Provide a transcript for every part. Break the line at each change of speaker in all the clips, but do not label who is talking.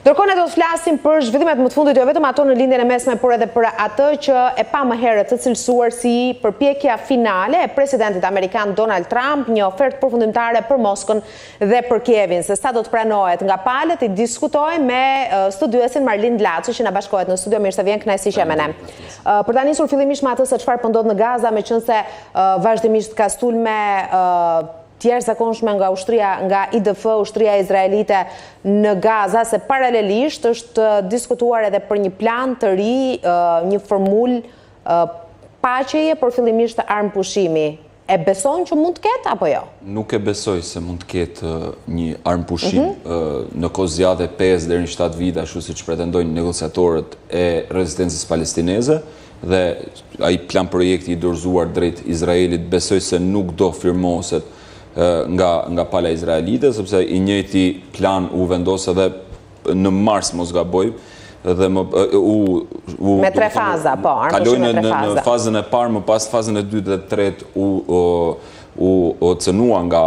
Ndërkohë ne do të flasim për zhvillimet më të fundit, jo vetëm ato në lindjen e mesme, por edhe për atë që e pa më herët të cilësuar si përpjekja finale e presidentit amerikan Donald Trump, një ofertë përfundimtare për Moskën dhe për Kievin. Se sa do të pranohet nga palët, i diskutoj me studiosin Marlin Dlaçi, që na bashkohet në studio. Mirë se vjen, kënaqësi që me ne. Për ta nisur fillimisht me atë se çfarë po ndodh në Gaza, meqense vazhdimisht ka sulme tjerë zakonshme nga ushtria, nga IDF, ushtria izraelite në Gaza, se paralelisht është diskutuar edhe për një plan të ri, një formul paqeje, por fillimisht armë pushimi. E beson që mund të ketë, apo jo?
Nuk e besoj se mund të ketë një armë pushim në kohë zgjate 5 deri në 7 vite, ashtu siç pretendojnë negociatorët e rezistencës palestineze, dhe ai plan projekti i dorëzuar drejt Izraelit besoj se nuk do firmoset nga pala izraelite, sepse i njëjti plan u vendos edhe në mars, mos gaboj, dhe
me 3 faza, po,
kaloi në fazën e parë, më pas fazën e dytë dhe tretë u cënua nga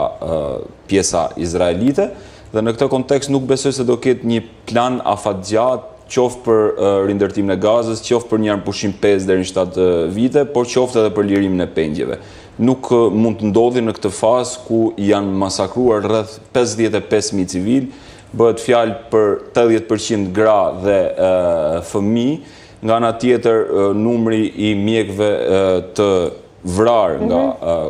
pjesa izraelite, dhe në këtë kontekst nuk besoj se do ketë një plan afatgjatë, qoftë për rindërtimin e Gazës, qoftë për një armëpushim 5 deri në 7 vite, por qoftë edhe për lirimin e pengjeve. Nuk mund të ndodhi në këtë fazë ku janë masakruar rreth 55.000 civil, bëhet fjalë për 80% gra dhe fëmijë, nga ana tjetër numri i mjekëve të vrarë nga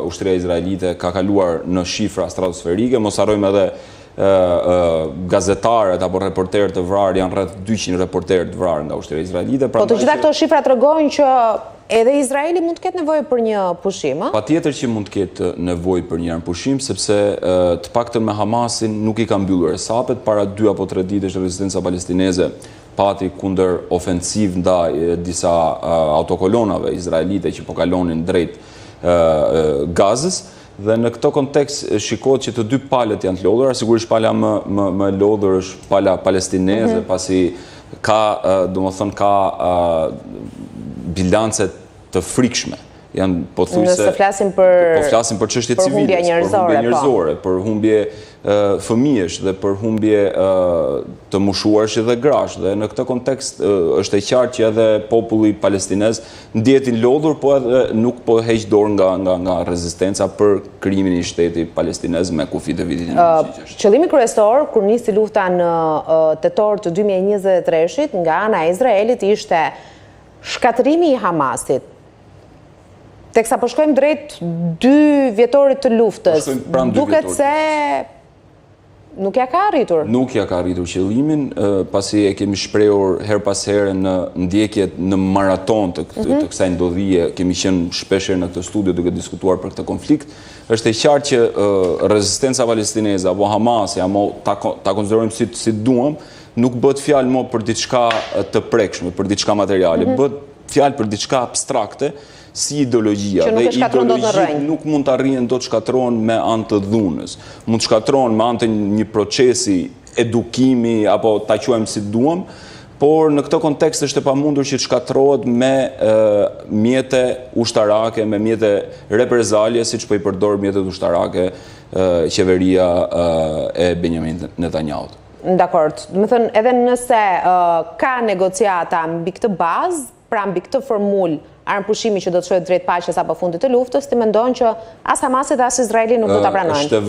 ushtria izraelite ka kaluar në shifra stratosferike. Mos harrojmë edhe gazetarët apo reporterët të vrarë, janë rreth 200 reporterë të vrarë nga ushtria izraelite.
Po të gjitha këto shifra tregojnë që edhe Izraeli mund të ketë nevojë për një pushim, a?
Patjetër që mund të ketë nevojë për një pushim, sepse të paktën me Hamasin nuk i ka mbyllur sapet. Para 2 apo 3 ditësh rezistenca palestineze pati kundër ofensiv ndaj disa autokolonave izraelite që po kalonin drejt Gazës. Dhe në këto kontekst shikohet që të 2 palët janë të lodhura, sigurisht pala më e lodhur është pala palestineze, pasi ka bilancet të frikshme. Janë
Nëse flasim për
çështje civile, për humbje njerëzore, për humbje fëmijësh dhe për humbje të mushuarsh dhe grash. Dhe në këtë kontekst është e qartë që edhe populli palestinez ndihet i lodhur, po edhe nuk po heq dorë nga rezistenca për krijimin e shtetit palestinez me kufit e vitit 1966.
Qëllimi kryesor kur nisi lufta në tetor të 2023-shit nga ana e Izraelit ishte shkatërimi i Hamasit. Teksa po shkojmë drejt 2 vjetorit të luftës, duket se nuk ja ka arritur.
Nuk ja ka arritur qëllimin, pasi e kemi shprehur her pas here në ndjekjet në maraton të kësaj ndodhie, kemi qenë shpeshherë në këtë studio duke diskutuar për këtë konflikt. Është e qartë që rezistenca palestineze apo Hamasi, apo ta konsiderojmë si duam, nuk bëhet fjalë më për diçka të prekshme, për diçka materiale, bëhet fjalë për diçka abstrakte, si ideologjia, dhe ideologjit nuk mund të arrihen do të shkatrohen me anë të dhunës. Mund të shkatrohen me anë të një procesi edukimi, apo ta quajmë si duam, por në këtë kontekst është e pamundur që të shkatrohet me mjete ushtarake, me mjete reprezalje, siç po i përdor mjetet ushtarake qeveria e Benjamin Netanyahut.
Dakord. Do të thënë, edhe nëse ka negociata mbi këtë bazë, pra mbi këtë formulë armëpushimi që do të shojë drejt paqes apo fundit të luftës, ti mendon që as Hamasi dhe as Izraeli nuk do ta pranojnë?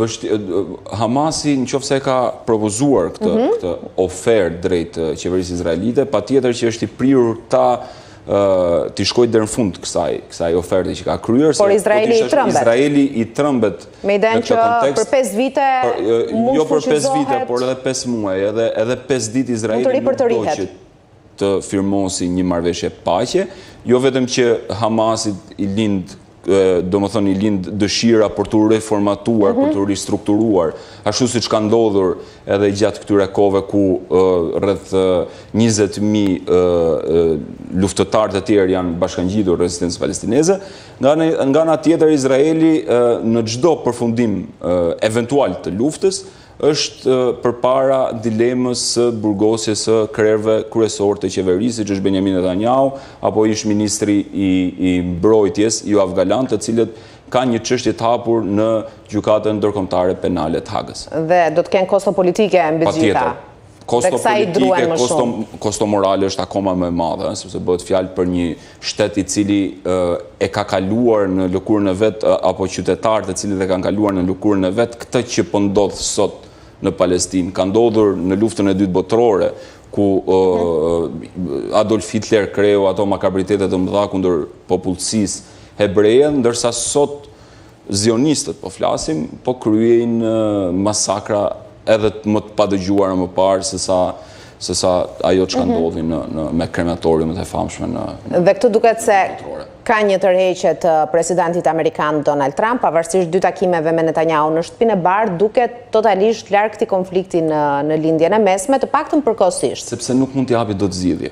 Hamasi, nëse e ka propozuar këtë ofertë drejt qeverisë izraelite, patjetër që është i prirur t'i shkojë deri në fund kësaj oferte që ka kryer.
Por Izraeli
i trembet.
Me idenë që për 5 vite
jo për 5 vite, por edhe 5 muaj, edhe 5 ditë Izraeli nuk do që të firmosi një marrëveshje paqe, jo vetëm që Hamasit i lind dëshira për të reformatuar, për të ristrukturuar, ashtu siç ka ndodhur edhe gjatë këtyre kohëve ku rreth 20.000 luftëtar të tjerë janë bashkangjitur rezistencës palestineze. Nga ana tjetër, Izraeli në çdo përfundim eventual të luftës është përpara dilemës së burgosjes së krerëve kryesor të qeverisë, siç është Benjamin Netanyahu apo ish ministri i mbrojtjes Yoav Gallant, të cilët kanë një çështje të hapur në gjykatën ndërkombëtare penale të Hagës.
Dhe do të kenë kosto politike mbi gjitha.
kosto politike, kosto morale është akoma më e madhe, sepse bëhet fjalë për një shtet i cili e ka kaluar në lëkurën e vet, apo qytetarët e cilët e kanë kaluar në lëkurën e vet këtë që po ndodh sot në Palestinë. Ka ndodhur në luftën e dytë botërore, ku Adolf Hitler kreu ato makabritetet të mëdha kundër popullsisë hebreje, ndërsa sot zionistët, po flasim, po kryejnë masakra edhe më të padëgjuara më parë se sa ajo që ka ndodhi me krematoriumet e famshme në...
Dhe këtë duket se ka një tërheqje të presidentit Amerikan Donald Trump, pavarësisht dy takimeve me Netanyahu në Shtëpinë e Bardhë, duket totalisht larg këtij konflikti në lindjen e mesme, të paktën përkohësisht.
Sepse nuk mund t'i japi dot zgjidhje.